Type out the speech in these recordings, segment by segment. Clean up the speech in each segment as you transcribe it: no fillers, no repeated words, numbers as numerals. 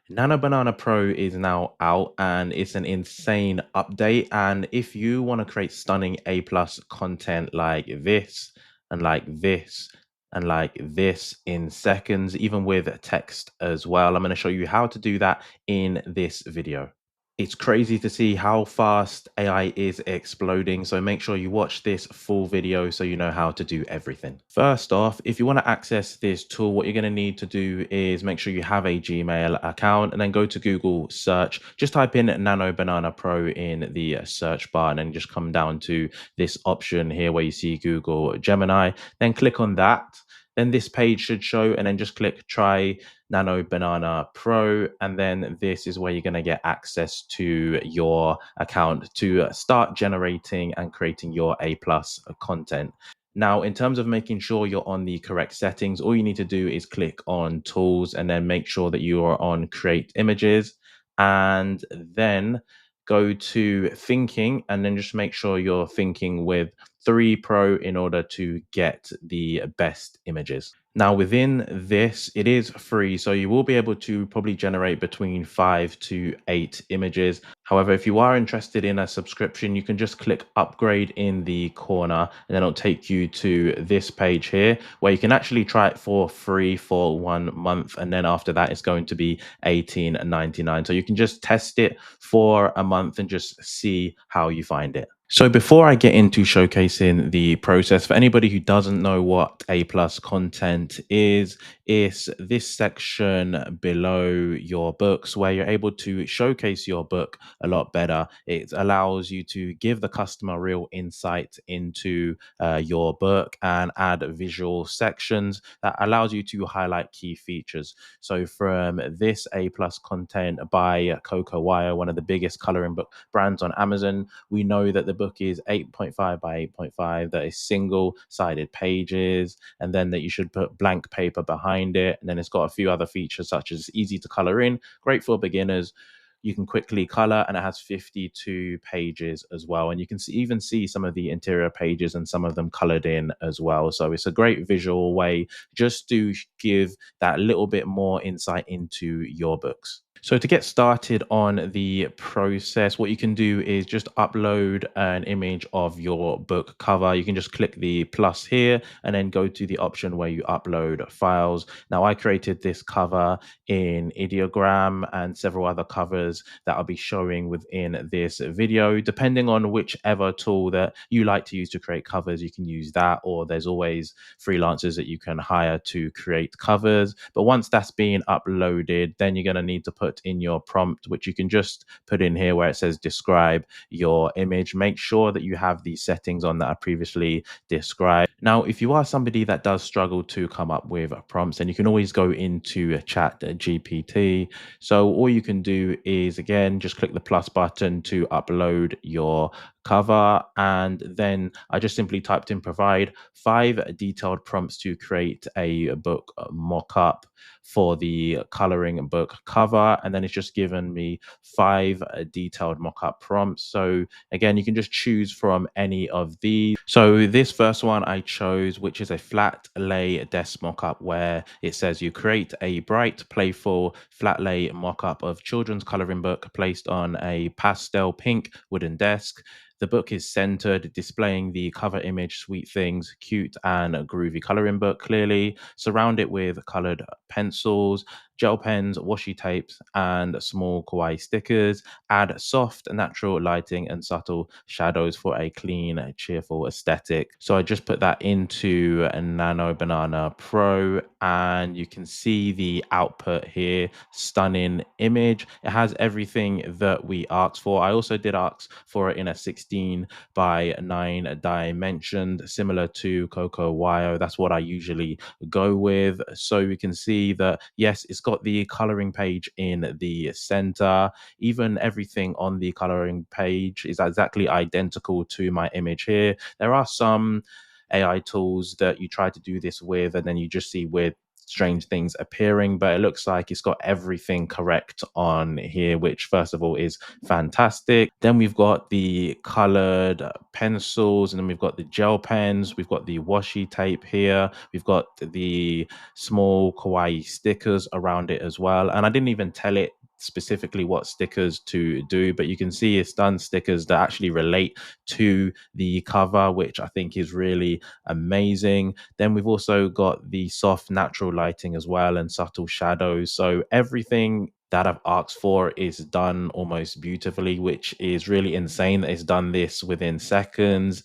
Nano Banana Pro is now out and it's an insane update. And if you want to create stunning A plus content like this and like this and like this in seconds, even with text as well, I'm going to show you how to do that in this video. It's crazy to see how fast AI is exploding. So make sure you watch this full video so you know how to do everything. First off, if you want to access this tool, what you're going to need to do is make sure you have a Gmail account and then go to Google search. Just type in Nano Banana Pro in the search bar and then just come down to this option here where you see Google Gemini. Then click on that. Then this page should show and then just click try Nano Banana Pro. And then this is where you're going to get access to your account to start generating and creating your A plus content. Now, in terms of making sure you're on the correct settings, all you need to do is click on tools and then make sure that you are on create images and then go to thinking and then just make sure you're thinking with 3 Pro in order to get the best images. Now, within this, it is free, so you will be able to probably generate between 5 to 8 images. However, if you are interested in a subscription, you can just click upgrade in the corner, and then it'll take you to this page here where you can actually try it for free for 1 month. And then after that, it's going to be $18.99. So you can just test it for a month and just see how you find it. So before I get into showcasing the process, for anybody who doesn't know what A plus content is, it's this section below your books where you're able to showcase your book a lot better. It allows you to give the customer real insight into your book and add visual sections that allows you to highlight key features. So from this A plus content by Coco Wire, one of the biggest coloring book brands on Amazon, we know that the book is 8.5 by 8.5, that is single-sided pages, and then that you should put blank paper behind it. And then it's got a few other features such as easy to color in, great for beginners. You can quickly color, and it has 52 pages as well. And you can even see some of the interior pages and some of them colored in as well. So it's a great visual way just to give that little bit more insight into your books. So to get started on the process, what you can do is just upload an image of your book cover. You can just click the plus here and then go to the option where you upload files. Now, I created this cover in ideogram and several other covers that I'll be showing within this video. Depending on whichever tool that you like to use to create covers, you can use that, or there's always freelancers that you can hire to create covers. But once that's been uploaded, then you're going to need to put in your prompt, which you can just put in here where it says describe your image. Make sure that you have the settings on that I previously described. Now, if you are somebody that does struggle to come up with prompts, then you can always go into chat GPT. So all you can do is, again, just click the plus button to upload your cover, and then I just simply typed in provide 5 detailed prompts to create a book mock-up for the coloring book cover, and then it's just given me 5 detailed mock-up prompts. So again, you can just choose from any of these. So this first one I chose, which is a flat lay desk mock-up, where it says you create a bright, playful flat lay mock-up of children's coloring book placed on a pastel pink wooden desk. The book is centered, displaying the cover image, sweet things, cute and groovy coloring book clearly. Surround it with colored pencils, gel pens, washi tapes, and small kawaii stickers. Add soft, natural lighting and subtle shadows for a clean, cheerful aesthetic. So I just put that into a Nano Banana Pro, and you can see the output here. Stunning image. It has everything that we asked for. I also did ask for it in a 16 by 9 dimensioned, similar to Coco Wire. That's what I usually go with. So we can see that, yes, it's got the coloring page in the center. Even everything on the coloring page is exactly identical to my image here. There are some AI tools that you try to do this with, and then you just see with strange things appearing, but it looks like it's got everything correct on here, which first of all is fantastic. Then we've got the colored pencils, and then we've got the gel pens, we've got the washi tape here, we've got the small kawaii stickers around it as well. And I didn't even tell it specifically what stickers to do, but you can see it's done stickers that actually relate to the cover, which I think is really amazing. Then we've also got the soft natural lighting as well and subtle shadows. So everything that I've asked for is done almost beautifully, which is really insane that it's done this within seconds.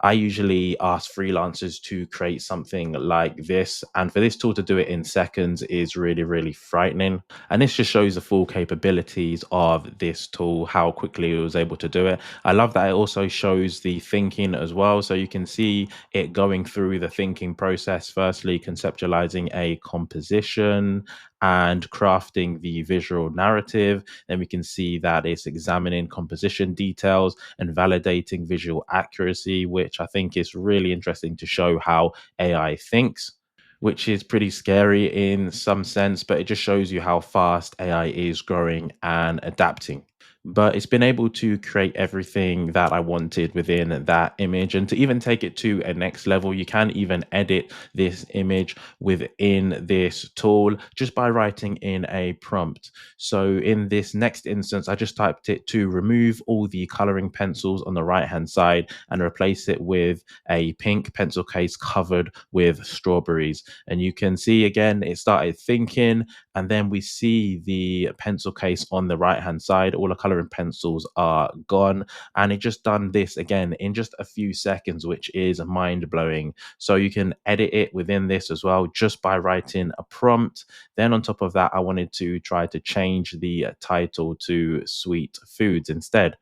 I usually ask freelancers to create something like this, and for this tool to do it in seconds is really, really frightening. And this just shows the full capabilities of this tool, how quickly it was able to do it. I love that it also shows the thinking as well. So you can see it going through the thinking process, firstly, conceptualizing a composition and crafting the visual narrative. Then we can see that it's examining composition details and validating visual accuracy, which I think is really interesting to show how AI thinks, which is pretty scary in some sense, but it just shows you how fast AI is growing and adapting. But it's been able to create everything that I wanted within that image. And to even take it to a next level, you can even edit this image within this tool just by writing in a prompt. So in this next instance, I just typed it to remove all the coloring pencils on the right hand side and replace it with a pink pencil case covered with strawberries. And you can see again, it started thinking, and then we see the pencil case on the right hand side. All the coloring pencils are gone, and it just done this again in just a few seconds, which is mind blowing. So you can edit it within this as well just by writing a prompt. Then on top of that, I wanted to try to change the title to sweet foods instead,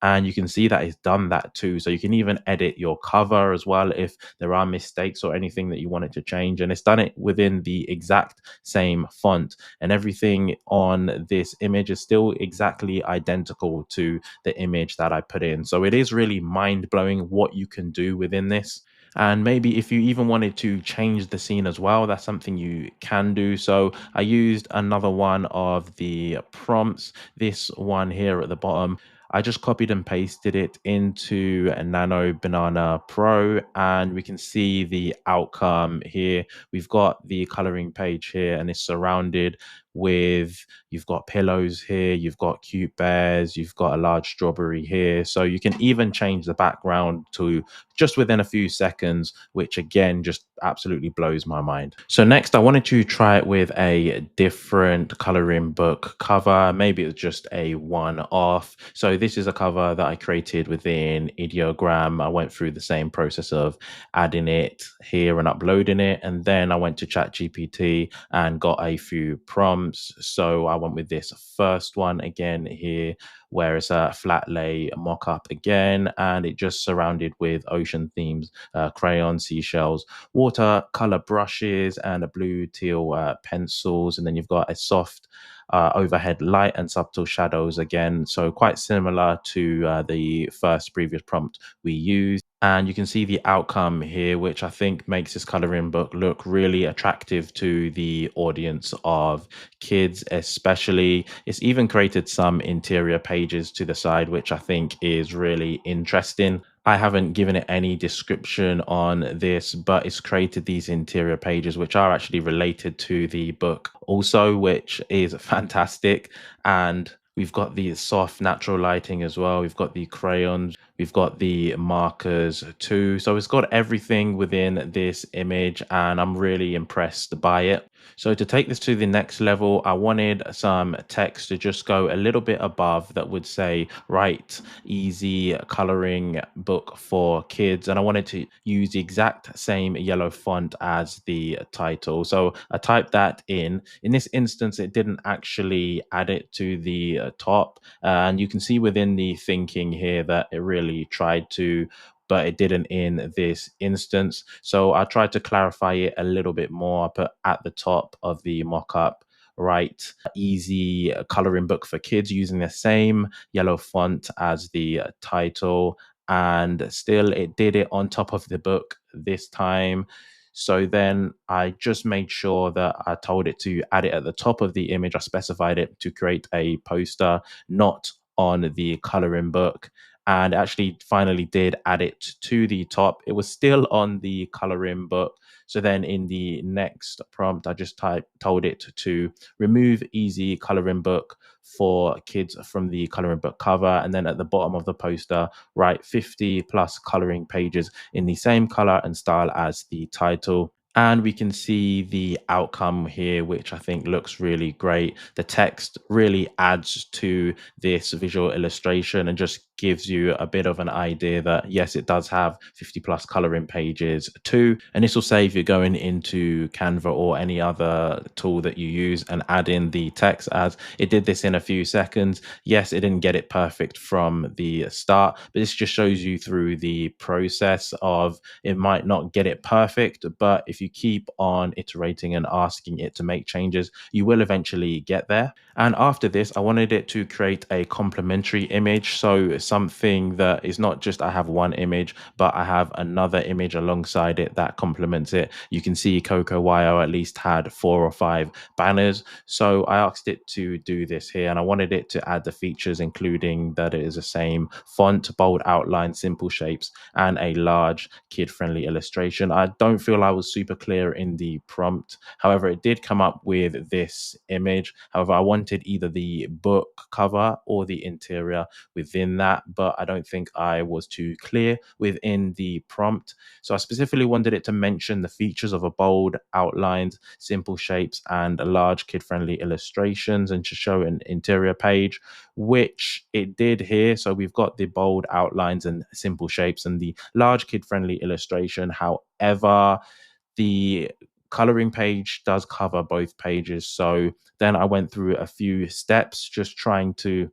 and you can see that it's done that too. So you can even edit your cover as well if there are mistakes or anything that you want it to change, and it's done it within the exact same font, and everything on this image is still exactly identical to the image that I put in. So it is really mind-blowing what you can do within this. And maybe if you even wanted to change the scene as well, that's something you can do. So I used another one of the prompts, this one here at the bottom. I just copied and pasted it into a Nano Banana Pro, and we can see the outcome here. We've got the coloring page here, and it's surrounded with, you've got pillows here, you've got cute bears, you've got a large strawberry here. So you can even change the background to just within a few seconds, which again just absolutely blows my mind. So next, I wanted to try it with a different coloring book cover. Maybe it's just a one-off. So this is a cover that I created within Ideogram. I went through the same process of adding it here and uploading it, and then I went to ChatGPT and got a few prompts. So I went with this first one again here, where it's a flat lay mock-up again, and it just surrounded with ocean themes, crayons, seashells, watercolor brushes, and a blue teal pencils. And then you've got a soft overhead light and subtle shadows again. So quite similar to the first previous prompt we used. And you can see the outcome here, which I think makes this coloring book look really attractive to the audience of kids, especially. It's even created some interior pages to the side, which I think is really interesting. I haven't given it any description on this, but it's created these interior pages, which are actually related to the book also, which is fantastic. And we've got the soft natural lighting as well. We've got the crayons, we've got the markers too. So it's got everything within this image, and I'm really impressed by it. So to take this to the next level, I wanted some text to just go a little bit above that would say, write easy coloring book for kids. And I wanted to use the exact same yellow font as the title. So I typed that in. In this instance, it didn't actually add it to the top. And you can see within the thinking here that it really tried to, but it didn't in this instance. So I tried to clarify it a little bit more. I put at the top of the mockup, write easy coloring book for kids using the same yellow font as the title. And still, it did it on top of the book this time. So then I just made sure that I told it to add it at the top of the image. I specified it to create a poster, not on the coloring book, and actually finally did add it to the top. It was still on the coloring book. So then in the next prompt, I just told it to remove easy coloring book for kids from the coloring book cover. And then at the bottom of the poster, write 50 plus coloring pages in the same color and style as the title. And we can see the outcome here, which I think looks really great. The text really adds to this visual illustration and just gives you a bit of an idea that yes, it does have 50 plus coloring pages too. And this will save you going into Canva or any other tool that you use and add in the text, as it did this in a few seconds. Yes, it didn't get it perfect from the start, but this just shows you through the process of it might not get it perfect, but if you keep on iterating and asking it to make changes, you will eventually get there. And after this, I wanted it to create a complementary image. So something that is not just I have one image, but I have another image alongside it that complements it. You can see Coco Wyo at least had 4 or 5 banners. So I asked it to do this here, and I wanted it to add the features, including that it is the same font, bold outline, simple shapes, and a large kid-friendly illustration. I don't feel I was super clear in the prompt. However, it did come up with this image. However, I wanted either the book cover or the interior within that, but I don't think I was too clear within the prompt. So I specifically wanted it to mention the features of a bold outlines, simple shapes, and a large kid-friendly illustrations, and to show an interior page, which it did here. So we've got the bold outlines and simple shapes and the large kid-friendly illustration. However, the coloring page does cover both pages. So then I went through a few steps just trying to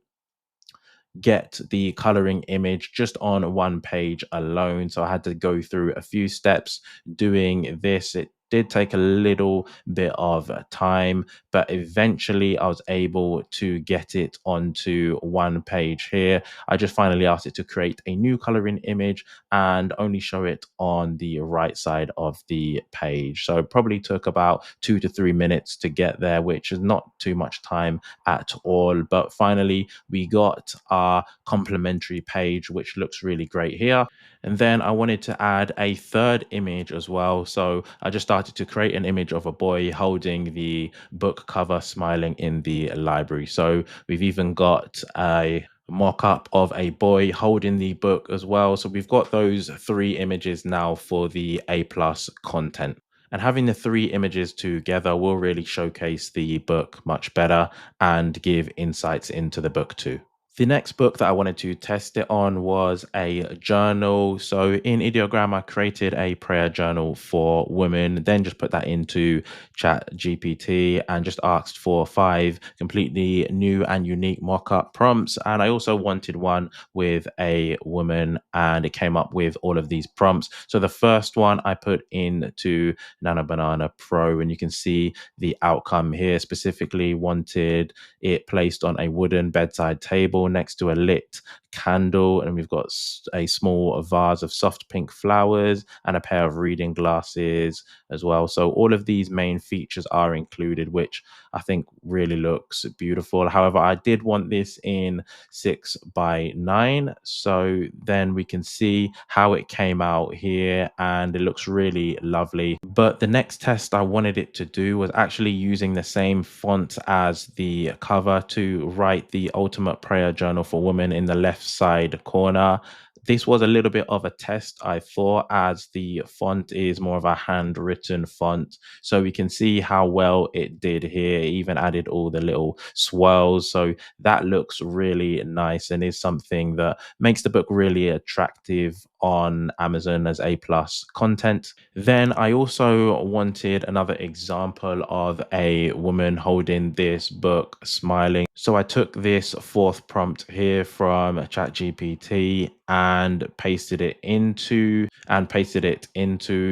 get the coloring image just on one page alone. So I had to go through a few steps doing this. It did take a little bit of time, but eventually I was able to get it onto one page here. I just finally asked it to create a new coloring image and only show it on the right side of the page. So it probably took about 2 to 3 minutes to get there, which is not too much time at all. But finally, we got our complementary page, which looks really great here. And then I wanted to add a third image as well. So I just started to create an image of a boy holding the book cover, smiling in the library. So we've even got a mock-up of a boy holding the book as well. So we've got those 3 images now for the A plus content. And having the 3 images together will really showcase the book much better and give insights into the book too. The next book that I wanted to test it on was a journal. So in Ideogram, I created a prayer journal for women, then just put that into Chat GPT and just asked for 5 completely new and unique mock-up prompts. And I also wanted one with a woman, and it came up with all of these prompts. So the first one I put into Nano Banana Pro, and you can see the outcome here. Specifically wanted it placed on a wooden bedside table next to a lit candle, and we've got a small vase of soft pink flowers and a pair of reading glasses as well. So all of these main features are included, which I think really looks beautiful. However, I did want this in 6:9, so then we can see how it came out here, and it looks really lovely. But the next test I wanted it to do was actually using the same font as the cover to write the ultimate prayer journal for women in the left side corner. This was a little bit of a test, I thought, as the font is more of a handwritten font. So we can see how well it did here. It even added all the little swirls. So that looks really nice and is something that makes the book really attractive on Amazon as A plus content. Then I also wanted another example of a woman holding this book smiling. So I took this 4th prompt here from ChatGPT and pasted it into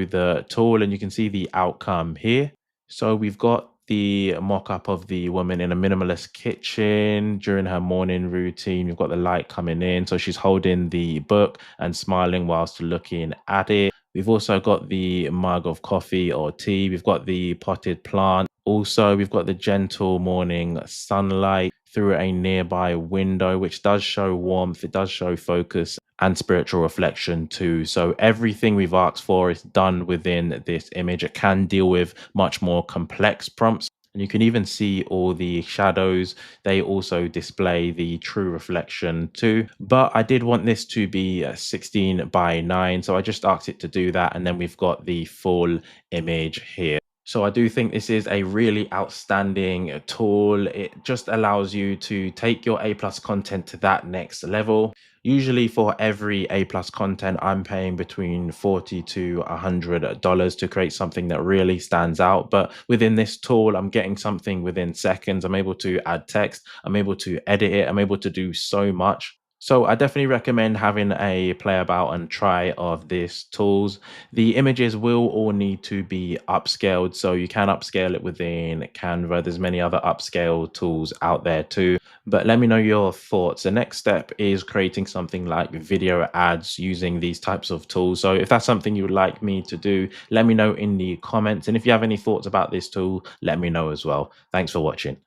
the tool, and you can see the outcome here. So we've got the mock-up of the woman in a minimalist kitchen during her morning routine. We've got the light coming in, so she's holding the book and smiling whilst looking at it. We've also got the mug of coffee or tea. We've got the potted plant. Also, we've got the gentle morning sunlight through a nearby window, which does show warmth, it does show focus and spiritual reflection too. So everything we've asked for is done within this image. It can deal with much more complex prompts. And you can even see all the shadows. They also display the true reflection too. But I did want this to be 16 by 9. So I just asked it to do that. And then we've got the full image here. So I do think this is a really outstanding tool. It just allows you to take your A plus content to that next level. Usually for every A plus content, I'm paying between 40 to $100 to create something that really stands out. But within this tool, I'm getting something within seconds. I'm able to add text. I'm able to edit it. I'm able to do so much. So I definitely recommend having a play about and try of these tools. The images will all need to be upscaled, so you can upscale it within Canva. There's many other upscale tools out there too. But let me know your thoughts. The next step is creating something like video ads using these types of tools. So if that's something you would like me to do, let me know in the comments. And if you have any thoughts about this tool, let me know as well. Thanks for watching.